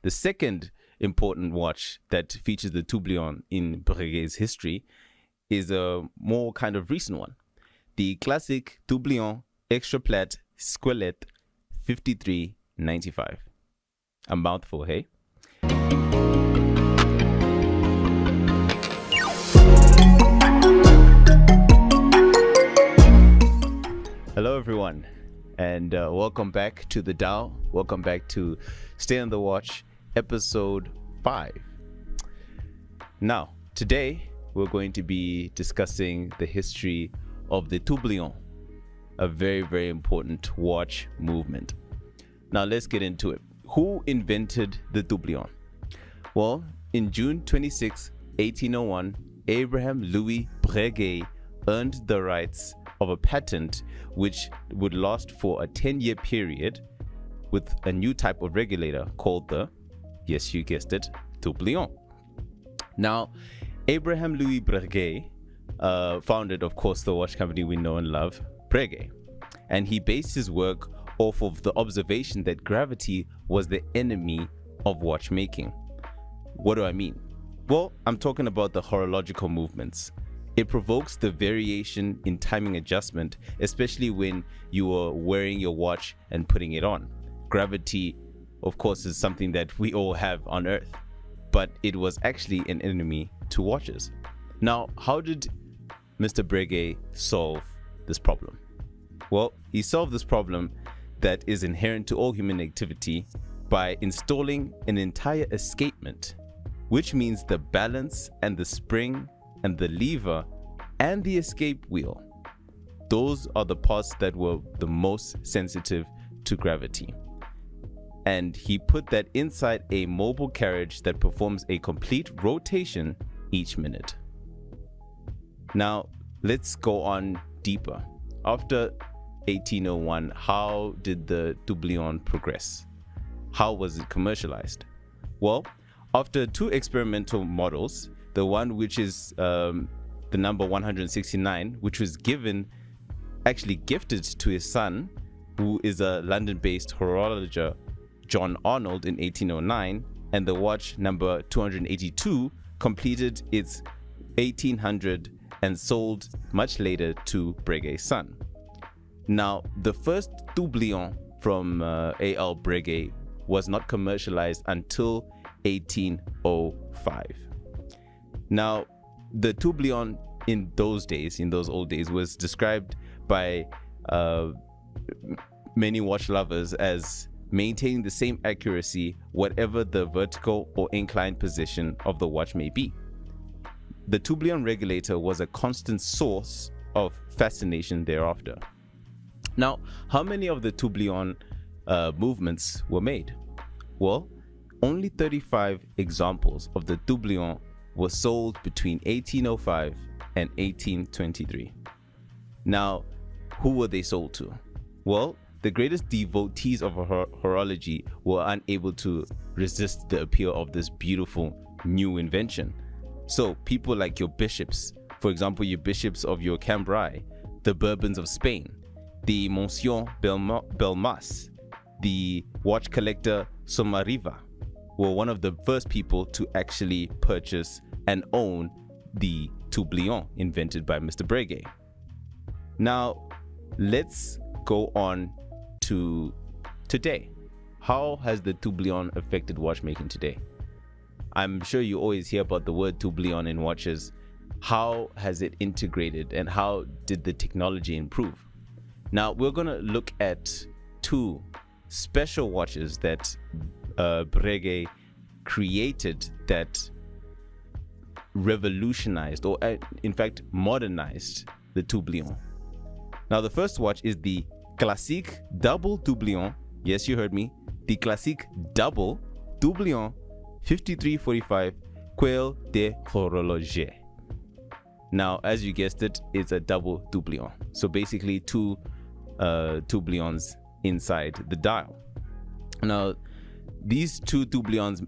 The second important watch that features the tourbillon in Breguet's history is a more kind of recent one. The classic tourbillon extra plat squelette 5395. A mouthful, hey? Hello everyone, and welcome back to the Dial. Welcome back to Stay on the Watch, episode 5. Now, today we're going to be discussing the history of the tourbillon, a very, very important watch movement. Now let's get into it. Who invented the tourbillon? Well, in June 26, 1801, Abraham Louis Breguet earned the rights of a patent which would last for a 10-year period with a new type of regulator called the, yes, you guessed it, tourbillon. Now, Abraham Louis Breguet founded, of course, the watch company we know and love, Breguet, and he based his work off of the observation that gravity was the enemy of watchmaking. What do I mean? Well, I'm talking about the horological movements. It provokes the variation in timing adjustment, especially when you are wearing your watch and putting it on. Gravity, of course, is something that we all have on Earth, but it was actually an enemy to watches. Now, how did Mr. Breguet solve this problem? Well, he solved this problem that is inherent to all human activity by installing an entire escapement, which means the balance and the spring and the lever and the escape wheel. Those are the parts that were the most sensitive to gravity. And he put that inside a mobile carriage that performs a complete rotation each minute. Now, let's go on deeper. After 1801, how did the tourbillon progress? How was it commercialized? Well, after 2 experimental models, the one which is the number 169, which was actually gifted to his son, who is a London-based horologer, John Arnold, in 1809, and the watch number 282 completed its 1800 and sold much later to Breguet's son. Now, the first tourbillon from A L Breguet was not commercialized until 1805. Now, the tourbillon in those old days, was described by many watch lovers as maintaining the same accuracy whatever the vertical or inclined position of the watch may be. The tourbillon regulator was a constant source of fascination thereafter. Now, how many of the tourbillon movements were made? Well, only 35 examples of the tourbillon were sold between 1805 and 1823. Now, who were they sold to? Well, the greatest devotees of horology were unable to resist the appeal of this beautiful new invention. So people like your bishops, for example, your bishops of your Cambrai, the Bourbons of Spain, the Monsieur Belmas, the watch collector Somariva, were one of the first people to actually purchase and own the tourbillon invented by Mr. Breguet. Now, let's go on to today. How has the tourbillon affected watchmaking today? I'm sure you always hear about the word tourbillon in watches. How has it integrated and how did the technology improve? Now, we're going to look at 2 special watches that Breguet created that revolutionized, or in fact modernized, the tourbillon. Now, the first watch is the Classique Double Tourbillon. Yes, you heard me. The Classique Double Tourbillon 5345 Quail de Horloger. Now, as you guessed it, it's a double tourbillon. So basically 2 tourbillons inside the dial. Now, these 2 tourbillons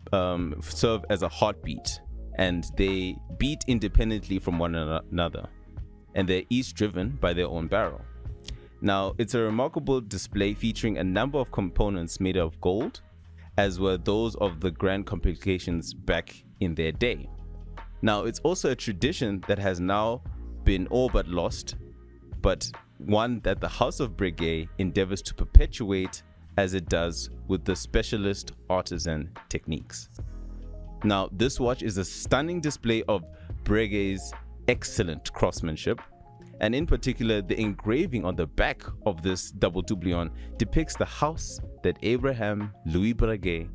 serve as a heartbeat, and they beat independently from one another, and they're each driven by their own barrel. Now, it's a remarkable display featuring a number of components made of gold as were those of the grand complications back in their day. Now, it's also a tradition that has now been all but lost, but one that the House of Breguet endeavors to perpetuate as it does with the specialist artisan techniques. Now, this watch is a stunning display of Breguet's excellent craftsmanship, and in particular, the engraving on the back of this double tourbillon depicts the house that Abraham Louis Breguet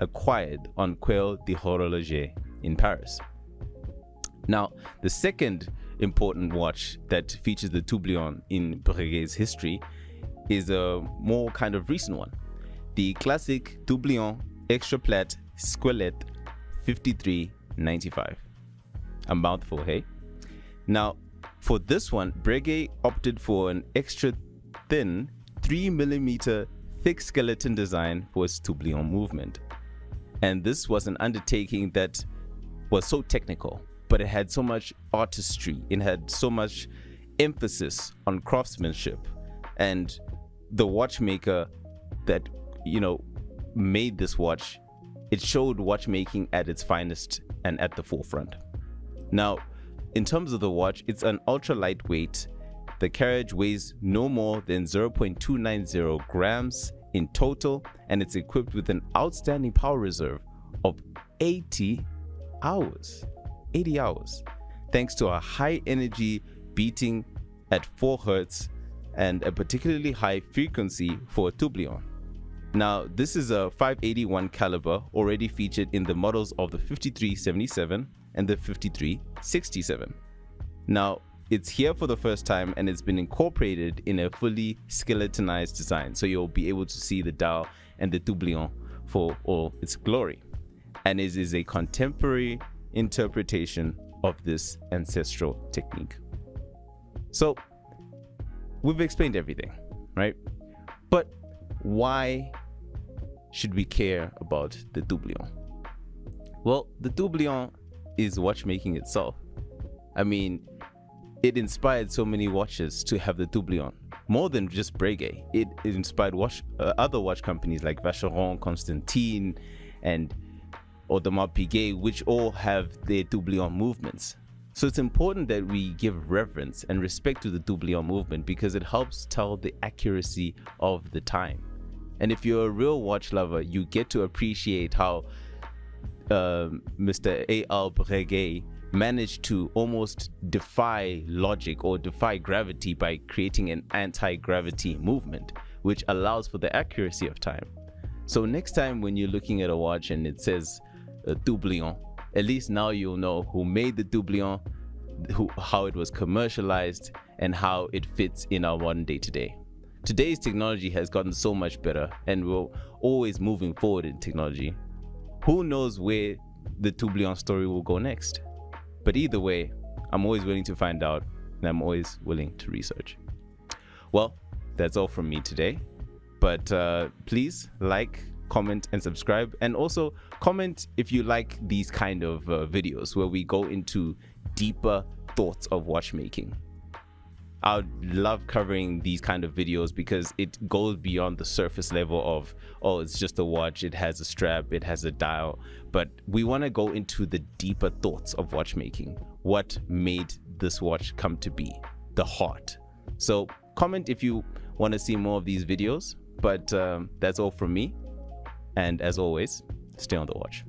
acquired on Quai de Horloger in Paris. Now, the second important watch that features the tourbillon in Breguet's history is a more kind of recent one, the classic tourbillon extra plat Squelette 5395. A mouthful, hey? Now, for this one, Breguet opted for an extra thin 3mm thick skeleton design for its tourbillon movement. And this was an undertaking that was so technical, but it had so much artistry, it had so much emphasis on craftsmanship, and the watchmaker that, made this watch, it showed watchmaking at its finest and at the forefront. Now, in terms of the watch, it's an ultra lightweight. The carriage weighs no more than 0.290 grams in total, and it's equipped with an outstanding power reserve of 80 hours. 80 hours, thanks to a high energy beating at 4 Hz and a particularly high frequency for a tourbillon. Now, this is a 581 caliber already featured in the models of the 5377 and the 5367. Now, it's here for the first time and it's been incorporated in a fully skeletonized design, so you'll be able to see the dial and the tourbillon for all its glory. And it is a contemporary interpretation of this ancestral technique. So, we've explained everything, right? But why should we care about the tourbillon? Well, the tourbillon is watchmaking itself. I mean, it inspired so many watches to have the tourbillon. More than just Breguet, it inspired other watch companies like Vacheron, Constantin, and Audemars Piguet, which all have their tourbillon movements. So it's important that we give reverence and respect to the tourbillon movement because it helps tell the accuracy of the time. And if you're a real watch lover, you get to appreciate how Mr. A L Breguet managed to almost defy logic or defy gravity by creating an anti-gravity movement, which allows for the accuracy of time. So next time when you're looking at a watch and it says tourbillon, at least now you'll know who made the tourbillon, how it was commercialized, and how it fits in our modern day today. Today's technology has gotten so much better, and we're always moving forward in technology. Who knows where the tourbillon story will go next? But either way, I'm always willing to find out, and I'm always willing to research. Well, that's all from me today. But please like, comment, and subscribe. And also comment if you like these kind of videos where we go into deeper thoughts of watchmaking. I would love covering these kind of videos because it goes beyond the surface level of, oh, it's just a watch, it has a strap, it has a dial. But we want to go into the deeper thoughts of watchmaking. What made this watch come to be? The heart. So comment if you want to see more of these videos. But that's all from me. And as always, stay on the watch.